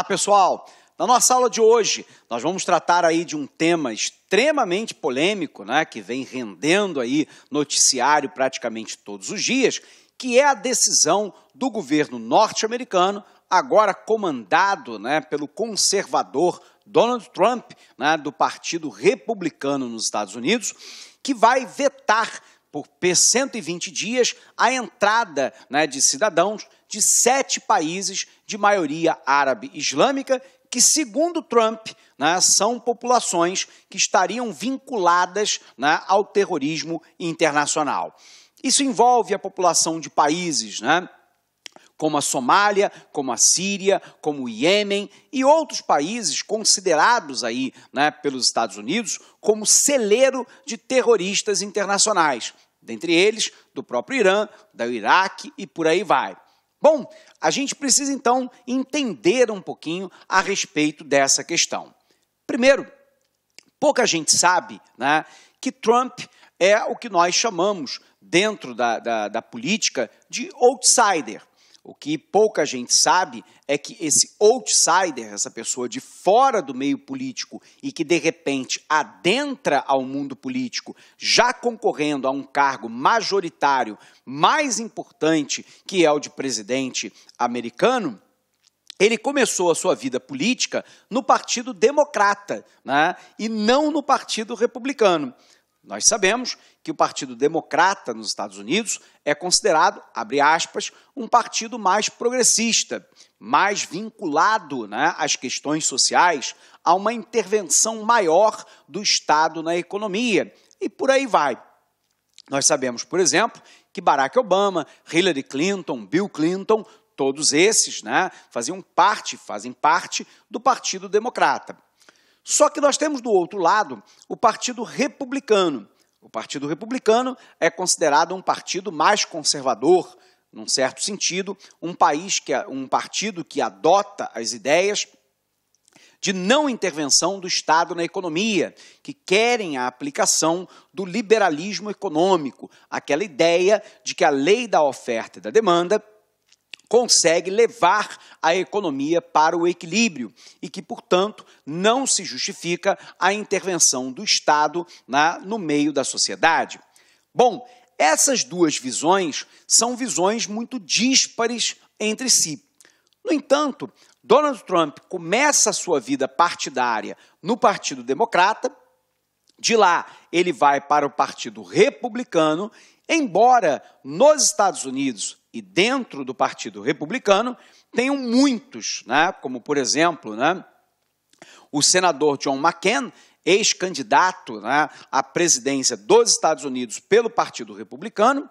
Olá, pessoal! Na nossa aula de hoje, nós vamos tratar aí de um tema extremamente polêmico, né, que vem rendendo aí noticiário praticamente todos os dias, que é a decisão do governo norte-americano, agora comandado, né, pelo conservador Donald Trump, né, do Partido Republicano nos Estados Unidos, que vai vetar por 120 dias a entrada, né, de cidadãos de 7 países de maioria árabe islâmica, que, segundo Trump, né, são populações que estariam vinculadas, né, ao terrorismo internacional. Isso envolve a população de países, né, como a Somália, como a Síria, como o Iêmen e outros países considerados aí, né, pelos Estados Unidos como celeiro de terroristas internacionais, dentre eles do próprio Irã, do Iraque e por aí vai. Bom, a gente precisa então entender um pouquinho a respeito dessa questão. Primeiro, pouca gente sabe, né, que Trump é o que nós chamamos dentro da política de outsider. O que pouca gente sabe é que esse outsider, essa pessoa de fora do meio político e que, de repente, adentra ao mundo político, já concorrendo a um cargo majoritário mais importante, que é o de presidente americano, ele começou a sua vida política no Partido Democrata, né, e não no Partido Republicano. Nós sabemos que o Partido Democrata nos Estados Unidos é considerado, abre aspas, um partido mais progressista, mais vinculado, né, às questões sociais, a uma intervenção maior do Estado na economia, e por aí vai. Nós sabemos, por exemplo, que Barack Obama, Hillary Clinton, Bill Clinton, todos esses, né, fazem parte do Partido Democrata. Só que nós temos do outro lado o Partido Republicano. O Partido Republicano é considerado um partido mais conservador, num certo sentido, um partido que adota as ideias de não intervenção do Estado na economia, que querem a aplicação do liberalismo econômico, aquela ideia de que a lei da oferta e da demanda consegue levar a economia para o equilíbrio e que, portanto, não se justifica a intervenção do Estado no meio da sociedade. Bom, essas duas visões são visões muito díspares entre si. No entanto, Donald Trump começa a sua vida partidária no Partido Democrata, de lá ele vai para o Partido Republicano, embora nos Estados Unidos e dentro do Partido Republicano tenham muitos, né, como, por exemplo, né, o senador John McCain, ex-candidato, né, à presidência dos Estados Unidos pelo Partido Republicano,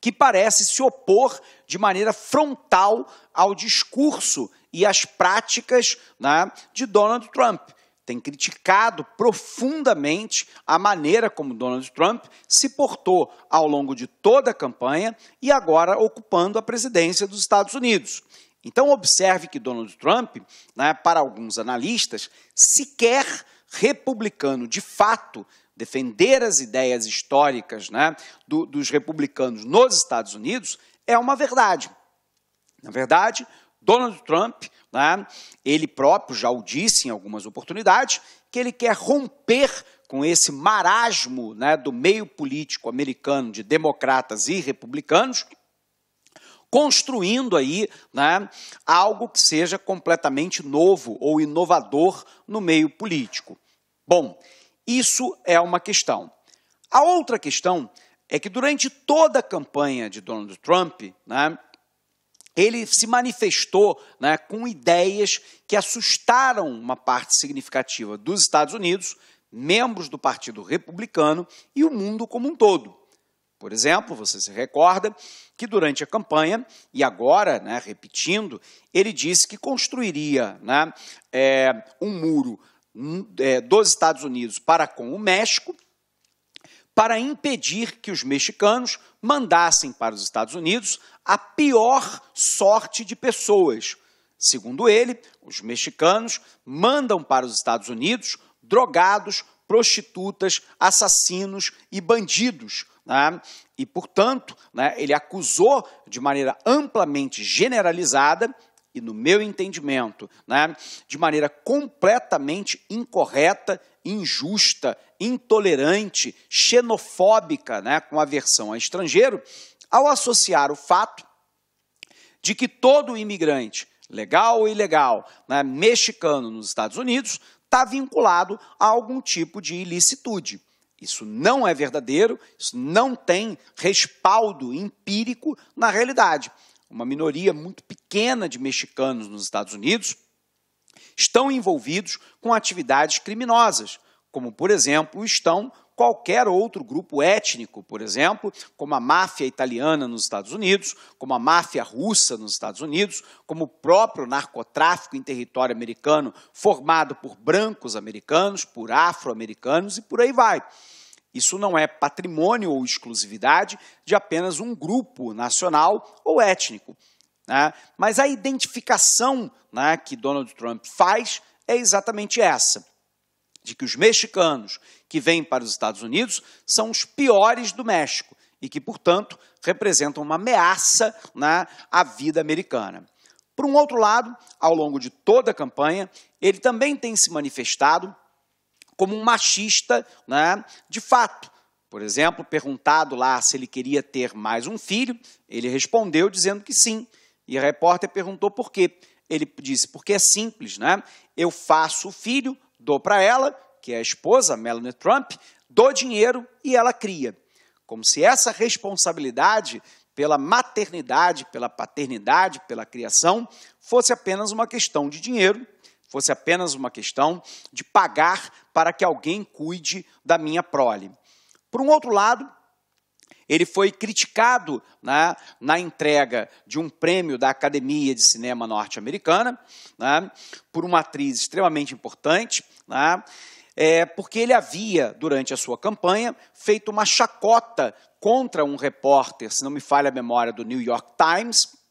que parece se opor de maneira frontal ao discurso e às práticas, né, de Donald Trump. Tem criticado profundamente a maneira como Donald Trump se portou ao longo de toda a campanha e agora ocupando a presidência dos Estados Unidos. Então, observe que Donald Trump, né, para alguns analistas, sequer republicano de fato, defender as ideias históricas, né, dos republicanos nos Estados Unidos é uma verdade. Na verdade, Donald Trump, né, ele próprio já o disse em algumas oportunidades, que ele quer romper com esse marasmo, né, do meio político americano de democratas e republicanos, construindo aí, né, algo que seja completamente novo ou inovador no meio político. Bom, isso é uma questão. A outra questão é que durante toda a campanha de Donald Trump, né, ele se manifestou, né, com ideias que assustaram uma parte significativa dos Estados Unidos, membros do Partido Republicano e o mundo como um todo. Por exemplo, você se recorda que durante a campanha, e agora, né, repetindo, ele disse que construiria, né, um muro dos Estados Unidos para com o México, para impedir que os mexicanos mandassem para os Estados Unidos a pior sorte de pessoas. Segundo ele, os mexicanos mandam para os Estados Unidos drogados, prostitutas, assassinos e bandidos, né? E, portanto, né, ele acusou de maneira amplamente generalizada e no meu entendimento, né, de maneira completamente incorreta, injusta, intolerante, xenofóbica, né, com aversão a estrangeiro, ao associar o fato de que todo imigrante, legal ou ilegal, né, mexicano nos Estados Unidos, está vinculado a algum tipo de ilicitude. Isso não é verdadeiro, isso não tem respaldo empírico na realidade. Uma minoria muito pequena de mexicanos nos Estados Unidos estão envolvidos com atividades criminosas, como, por exemplo, estão qualquer outro grupo étnico, por exemplo, como a máfia italiana nos Estados Unidos, como a máfia russa nos Estados Unidos, como o próprio narcotráfico em território americano formado por brancos americanos, por afro-americanos e por aí vai. Isso não é patrimônio ou exclusividade de apenas um grupo nacional ou étnico, né? Mas a identificação, né, que Donald Trump faz é exatamente essa, de que os mexicanos que vêm para os Estados Unidos são os piores do México e que, portanto, representam uma ameaça, né, à vida americana. Por um outro lado, ao longo de toda a campanha, ele também tem se manifestado como um machista, né, de fato. Por exemplo, perguntado lá se ele queria ter mais um filho, ele respondeu dizendo que sim. E a repórter perguntou por quê. Ele disse, porque é simples, né? Eu faço o filho, dou para ela, que é a esposa, Melania Trump, dou dinheiro e ela cria. Como se essa responsabilidade pela maternidade, pela paternidade, pela criação, fosse apenas uma questão de dinheiro, fosse apenas uma questão de pagar para que alguém cuide da minha prole. Por um outro lado, ele foi criticado, né, na entrega de um prêmio da Academia de Cinema norte-americana, né, por uma atriz extremamente importante, né, porque ele havia, durante a sua campanha, feito uma chacota contra um repórter, se não me falha a memória, do New York Times,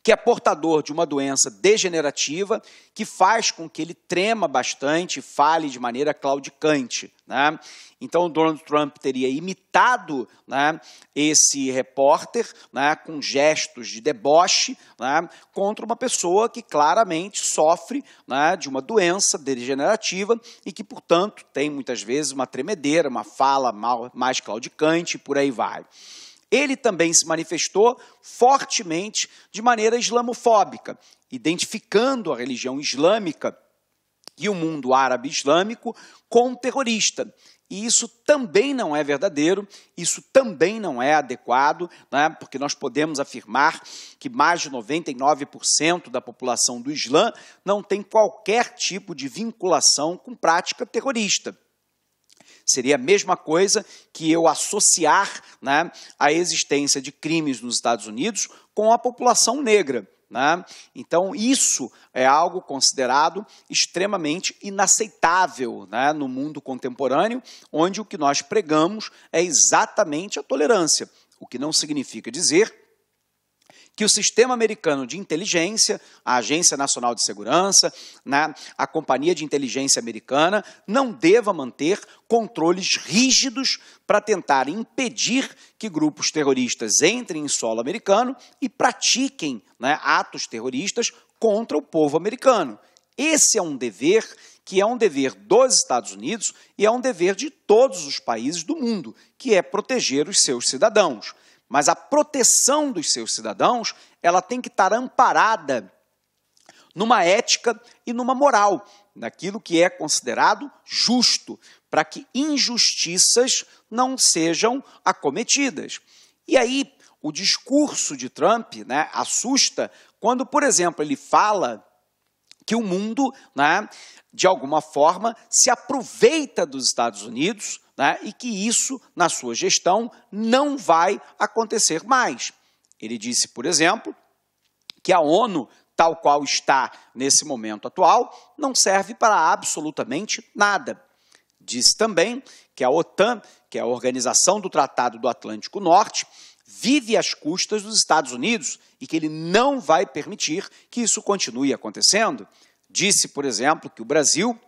que é portador de uma doença degenerativa que faz com que ele trema bastante e fale de maneira claudicante, né? Então, o Donald Trump teria imitado, né, esse repórter, né, com gestos de deboche, né, contra uma pessoa que claramente sofre, né, de uma doença degenerativa e que, portanto, tem muitas vezes uma tremedeira, uma fala mais claudicante e por aí vai. Ele também se manifestou fortemente de maneira islamofóbica, identificando a religião islâmica e o mundo árabe islâmico como terrorista. E isso também não é verdadeiro, isso também não é adequado, né, porque nós podemos afirmar que mais de 99% da população do Islã não tem qualquer tipo de vinculação com prática terrorista. Seria a mesma coisa que eu associar, né, a existência de crimes nos Estados Unidos com a população negra, né? Então, isso é algo considerado extremamente inaceitável, né, no mundo contemporâneo, onde o que nós pregamos é exatamente a tolerância, o que não significa dizer que o sistema americano de inteligência, a Agência Nacional de Segurança, né, a Companhia de Inteligência Americana, não deva manter controles rígidos para tentar impedir que grupos terroristas entrem em solo americano e pratiquem, né, atos terroristas contra o povo americano. Esse é um dever que é um dever dos Estados Unidos e é um dever de todos os países do mundo, que é proteger os seus cidadãos. Mas a proteção dos seus cidadãos, ela tem que estar amparada numa ética e numa moral, naquilo que é considerado justo, para que injustiças não sejam acometidas. E aí, o discurso de Trump, né, assusta quando, por exemplo, ele fala que o mundo, né, de alguma forma, se aproveita dos Estados Unidos, né, e que isso, na sua gestão, não vai acontecer mais. Ele disse, por exemplo, que a ONU, tal qual está nesse momento atual, não serve para absolutamente nada. Disse também que a OTAN, que é a Organização do Tratado do Atlântico Norte, vive às custas dos Estados Unidos e que ele não vai permitir que isso continue acontecendo. Disse, por exemplo, que o Brasil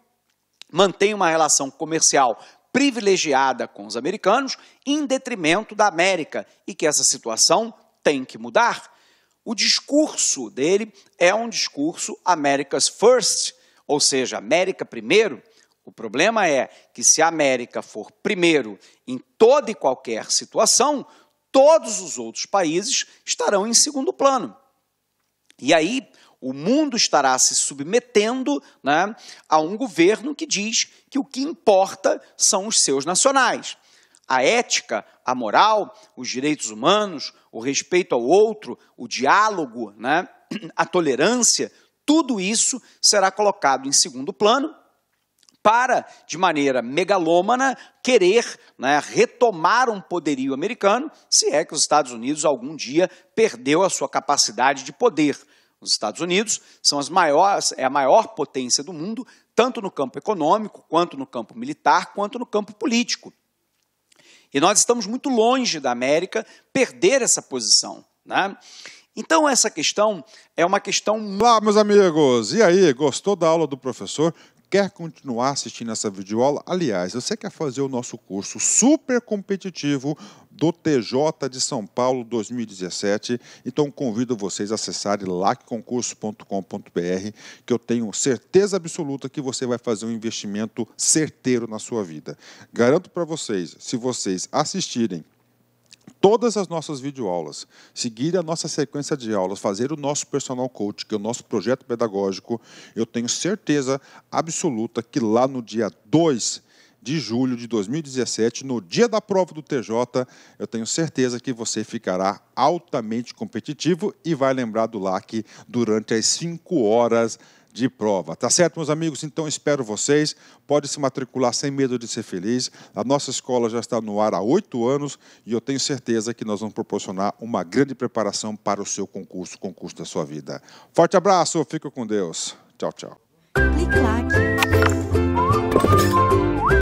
mantém uma relação comercial privilegiada com os americanos em detrimento da América e que essa situação tem que mudar. O discurso dele é um discurso America's First, ou seja, América primeiro. O problema é que se a América for primeiro em toda e qualquer situação, todos os outros países estarão em segundo plano. E aí o mundo estará se submetendo, né, a um governo que diz que o que importa são os seus nacionais. A ética, a moral, os direitos humanos, o respeito ao outro, o diálogo, né, a tolerância, tudo isso será colocado em segundo plano para, de maneira megalômana, querer, né, retomar um poderio americano, se é que os Estados Unidos algum dia perdeu a sua capacidade de poder. Os Estados Unidos são é a maior potência do mundo, tanto no campo econômico, quanto no campo militar, quanto no campo político. E nós estamos muito longe da América perder essa posição, né? Então, essa questão é uma questão... Olá, meus amigos! E aí, gostou da aula do professor? Quer continuar assistindo essa videoaula? Aliás, você quer fazer o nosso curso super competitivo do TJ de São Paulo 2017? Então, convido vocês a acessarem lacconcurso.com.br, que eu tenho certeza absoluta que você vai fazer um investimento certeiro na sua vida. Garanto para vocês, se vocês assistirem todas as nossas videoaulas, seguir a nossa sequência de aulas, fazer o nosso personal coach, que é o nosso projeto pedagógico, eu tenho certeza absoluta que lá no dia 2 de julho de 2017, no dia da prova do TJ, eu tenho certeza que você ficará altamente competitivo e vai lembrar do LAC durante as 5 horas de prova. Tá certo, meus amigos? Então, espero vocês. Pode se matricular sem medo de ser feliz. A nossa escola já está no ar há 8 anos e eu tenho certeza que nós vamos proporcionar uma grande preparação para o seu concurso, o concurso da sua vida. Forte abraço, fica com Deus. Tchau, tchau. Clique lá